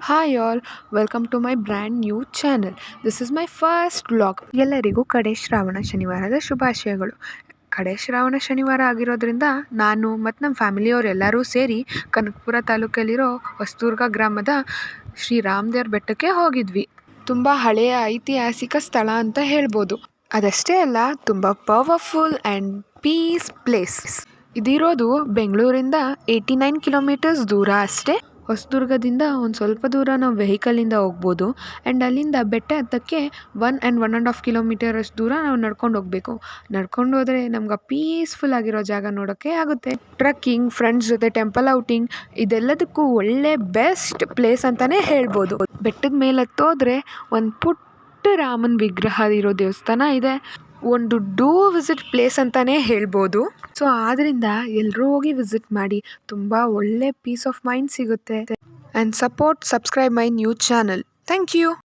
Hi all, welcome to my brand new channel. This is my first vlog. ಎಲ್ಲರಿಗೂ ಕಡೆ ಶ್ರಾವಣ ಶನಿವಾರದ ಶುಭಾಶಯಗಳು. ಕಡೆ ಶ್ರಾವಣ ಶನಿವಾರ ಆಗಿರೋದ್ರಿಂದ ನಾನು ಮತ್ತು ನಮ್ಮ ಫ್ಯಾಮಿಲಿಯವ್ರು ಎಲ್ಲರೂ ಸೇರಿ ಕನಕಪುರ ತಾಲೂಕಲ್ಲಿರೋ ಹೊಸದುರ್ಗ ಗ್ರಾಮದ ಶ್ರೀ ರಾಮದೇವ್ರ ಬೆಟ್ಟಕ್ಕೆ ಹೋಗಿದ್ವಿ. ತುಂಬ ಹಳೆಯ ಐತಿಹಾಸಿಕ ಸ್ಥಳ ಅಂತ ಹೇಳ್ಬೋದು. ಅದಷ್ಟೇ ಅಲ್ಲ, ತುಂಬ ಪವರ್ಫುಲ್ ಆ್ಯಂಡ್ ಪೀಸ್ ಪ್ಲೇಸ್. ಇದಿರೋದು ಬೆಂಗಳೂರಿಂದ 89 ಕಿಲೋಮೀಟರ್ಸ್ ದೂರ ಅಷ್ಟೇ. ಹೊಸದುರ್ಗದಿಂದ ಒಂದು ಸ್ವಲ್ಪ ದೂರ ನಾವು ವೆಹಿಕಲಿಂದ ಹೋಗ್ಬೋದು. ಆ್ಯಂಡ್ ಅಲ್ಲಿಂದ ಬೆಟ್ಟ ಹತ್ತಕ್ಕೆ 1.5 ಕಿಲೋಮೀಟರ್ ಅಷ್ಟು ದೂರ ನಾವು ನಡ್ಕೊಂಡು ಹೋಗಬೇಕು. ನಡ್ಕೊಂಡು ಹೋದರೆ ನಮ್ಗೆ ಪೀಸ್ಫುಲ್ ಆಗಿರೋ ಜಾಗ ನೋಡೋಕ್ಕೆ ಆಗುತ್ತೆ. ಟ್ರಕ್ಕಿಂಗ್, ಫ್ರೆಂಡ್ಸ್ ಜೊತೆ ಟೆಂಪಲ್ ಔಟಿಂಗ್, ಇದೆಲ್ಲದಕ್ಕೂ ಒಳ್ಳೆ ಬೆಸ್ಟ್ ಪ್ಲೇಸ್ ಅಂತಲೇ ಹೇಳ್ಬೋದು. ಬೆಟ್ಟದ ಮೇಲೆ ಹತ್ತೋದ್ರೆ ಒಂದು ಪುಟ್ಟ ರಾಮನ ವಿಗ್ರಹ ಇರೋ ದೇವಸ್ಥಾನ ಇದೆ. ಒಂದು ವಿಸಿಟ್ ಪ್ಲೇಸ್ ಅಂತಲೇ ಹೇಳ್ಬೋದು. ಸೊ ಆದ್ದರಿಂದ ಎಲ್ಲರೂ ಹೋಗಿ ವಿಸಿಟ್ ಮಾಡಿ, ತುಂಬ ಒಳ್ಳೆ ಪೀಸ್ ಆಫ್ ಮೈಂಡ್ ಸಿಗುತ್ತೆ. And subscribe my new channel. Thank you.